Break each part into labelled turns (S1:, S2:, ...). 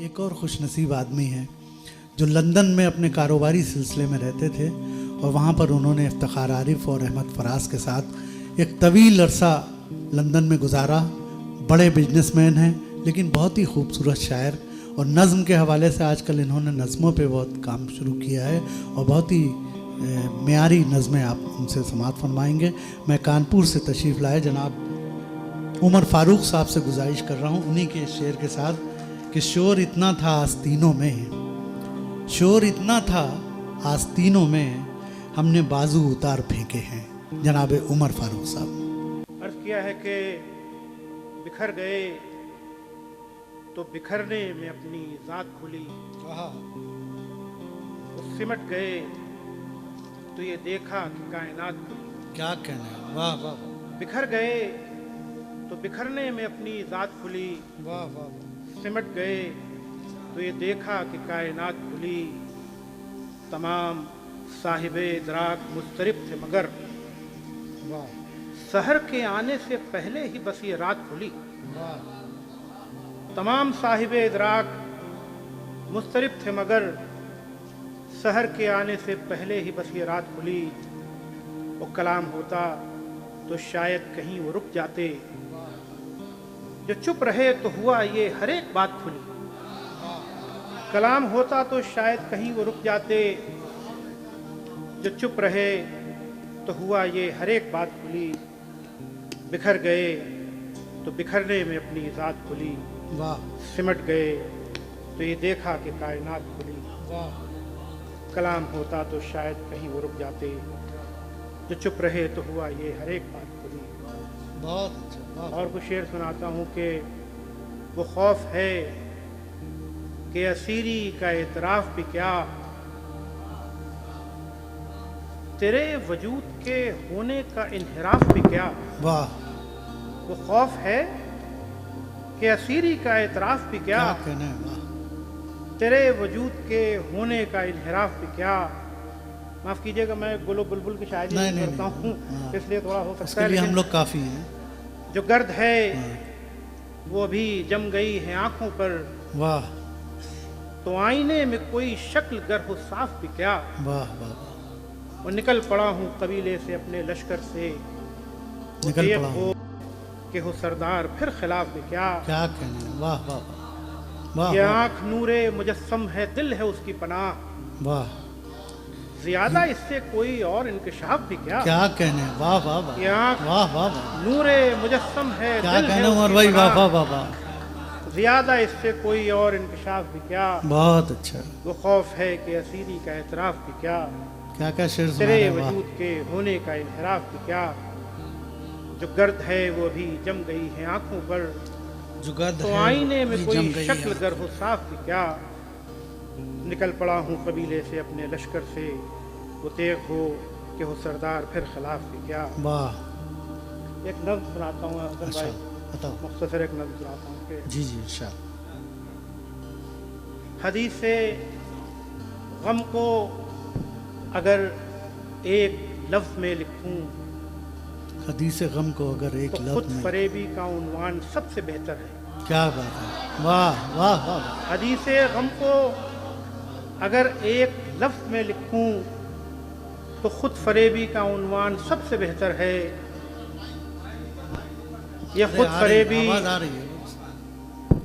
S1: ایک اور خوش نصیب آدمی ہیں جو لندن میں اپنے کاروباری سلسلے میں رہتے تھے اور وہاں پر انہوں نے افتخار عارف اور احمد فراز کے ساتھ ایک طویل عرصہ لندن میں گزارا. بڑے بزنس مین ہیں لیکن بہت ہی خوبصورت شاعر، اور نظم کے حوالے سے آج کل انہوں نے نظموں پہ بہت کام شروع کیا ہے اور بہت ہی معیاری نظمیں آپ ان سے سماعت فرمائیں گے. میں کانپور سے تشریف لائے جناب عمر فاروق صاحب سے گزارش کر رہا ہوں انہی کے شعر کے ساتھ کہ شور اتنا تھا آستینوں میں، شور اتنا تھا آستینوں میں، ہم نے بازو اتار پھینکے ہیں. جناب عمر فاروق صاحب.
S2: عرض کیا ہے کہ بکھر گئے تو بکھرنے میں اپنی ذات کھلی، سمٹ گئے تو یہ دیکھا کہ کائنات کھلی.
S1: کیا کہنا ہے، واہ واہ.
S2: بکھر گئے تو بکھرنے میں اپنی ذات کھلی،
S1: واہ واہ.
S2: سمٹ گئے تو یہ دیکھا کہ کائنات کھلی. تمام صاحب ادراک مضطرب تھے مگر سحر کے آنے سے پہلے ہی بس یہ رات کھلی. تمام صاحب ادراک مضطرب تھے مگر سحر کے آنے سے پہلے ہی بس یہ رات کھلی. وہ کلام ہوتا تو شاید کہیں وہ رک جاتے، جو چپ رہے تو ہوا یہ ہر ایک بات کھلی. کلام ہوتا تو شاید کہیں وہ رک جاتے، جو چپ رہے تو ہوا یہ ہر ایک بات کھلی. بکھر گئے تو بکھرنے میں اپنی ذات کھلی، سمٹ گئے تو یہ دیکھا کہ کائنات کھلی. کلام ہوتا تو شاید کہیں وہ رک جاتے، جو چپ رہے تو ہوا یہ ہر ایک بات کھلی.
S1: بہت اچھا.
S2: اور کچھ شعر سناتا ہوں کہ وہ خوف ہے کہ اسیری کا اعتراف بھی کیا، تیرے وجود کے ہونے کا انحراف بھی کیا.
S1: واہ.
S2: وہ خوف ہے کہ اسیری کا اعتراف بھی کیا،
S1: کہنا ہے. واہ.
S2: تیرے وجود کے ہونے کا انحراف بھی کیا. معاف کیجیے گا میں گل و بلبل کی شاعری نہیں کرتا ہوں، اس لیے تھوڑا ہو سکتا ہے،
S1: ہم لوگ کافی ہیں.
S2: جو گرد ہے وہ بھی جم گئی ہے آنکھوں پر،
S1: واہ.
S2: تو آئینے میں کوئی شکل گر ہو صاف بھی کیا.
S1: واہ واہ.
S2: وہ نکل پڑا ہوں قبیلے سے اپنے لشکر سے،
S1: نکل پڑا ہوں
S2: کہ ہو سردار پھر خلاف بھی کیا.
S1: کیا کہنا ہے. واہ واہ واہ.
S2: یہ آنکھ نور مجسم ہے، دل ہے اس کی پناہ،
S1: واہ.
S2: زیادہ اس سے کوئی اور انکشاف بھی کیا.
S1: کیا کہنا ہے. واہ واہ واہ.
S2: یہ آنکھ
S1: واہ واہ واہ.
S2: نور مجسم ہے،
S1: کیا
S2: دل ہے
S1: کہنا
S2: اس
S1: عمر
S2: کی
S1: بھائی. واہ
S2: پناہ،
S1: واہ واہ واہ.
S2: زیادہ اس سے کوئی اور انکشاف بھی کیا.
S1: بہت اچھا.
S2: وہ خوف ہے کہ اسیری کا اعتراف بھی کیا،
S1: کیا کیا شعر سنا
S2: تیرے
S1: ہے. واہ.
S2: وجود کے ہونے کا انحراف بھی کیا. جو گرد ہے وہ بھی جم گئی ہے آنکھوں پر،
S1: جو گرد
S2: تو
S1: ہے
S2: آئینے میں
S1: بھی
S2: کوئی
S1: جم گئی
S2: شکل
S1: ہے.
S2: گر ہو صاف بھی کیا. نکل پڑا ہوں قبیلے سے اپنے لشکر سے، وہ تیغ ہو کہ ہو سردار پھر خلاف بھی کیا.
S1: واہ.
S2: ایک نظم سناتا ہوں حسن
S1: اچھا
S2: بھائی،
S1: بتاؤ.
S2: مختصر ایک نظم سناتا ہوں کہ
S1: جی جی انشاءاللہ.
S2: حدیث غم کو اگر ایک لفظ میں لکھوں
S1: حدیث غم کو اگر ایک
S2: تو خود
S1: لفظ میں.
S2: فریبی کا عنوان سب سے بہتر ہے.
S1: کیا بات ہے. واہ واہ واہ.
S2: حدیث غم کو اگر ایک لفظ میں لکھوں تو خود فریبی کا عنوان سب سے بہتر ہے. یہ خود فریبی
S1: آواز آ رہی ہے،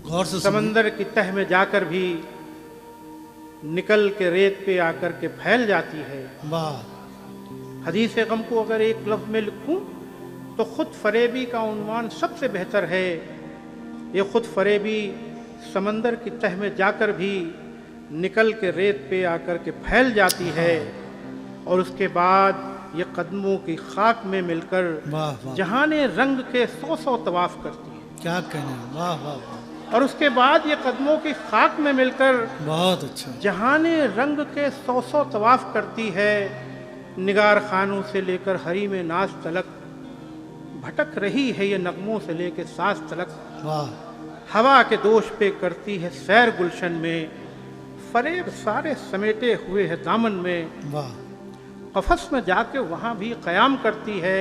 S1: غور سے سنیے.
S2: سمندر کی تہ میں جا کر بھی نکل کے ریت پہ آ کر کے پھیل جاتی ہے.
S1: واہ.
S2: حدیث غم کو اگر ایک لفظ میں لکھوں تو خود فریبی کا عنوان سب سے بہتر ہے. یہ خود فریبی سمندر کی تہ میں جا کر بھی نکل کے ریت پہ آ کر کے پھیل جاتی ہے، اور اس کے بعد یہ قدموں کی خاک میں مل کر جہانے رنگ کے 100 طواف کرتی ہے.
S1: کیا کہنا ہے. واہ واہ واہ.
S2: اور اس کے بعد یہ قدموں کی خاک میں مل کر
S1: بہت اچھا.
S2: جہانے رنگ کے 100 طواف کرتی ہے. نگار خانوں سے لے کر حریم ناز تلک بھٹک رہی ہے یہ نغموں سے لے کے ساز تلک.
S1: واہ.
S2: ہوا کے دوش پہ کرتی ہے سیر گلشن میں، فریب سارے سمیٹے ہوئے ہے دامن میں.
S1: واہ.
S2: قفس میں جا کے وہاں بھی قیام کرتی ہے،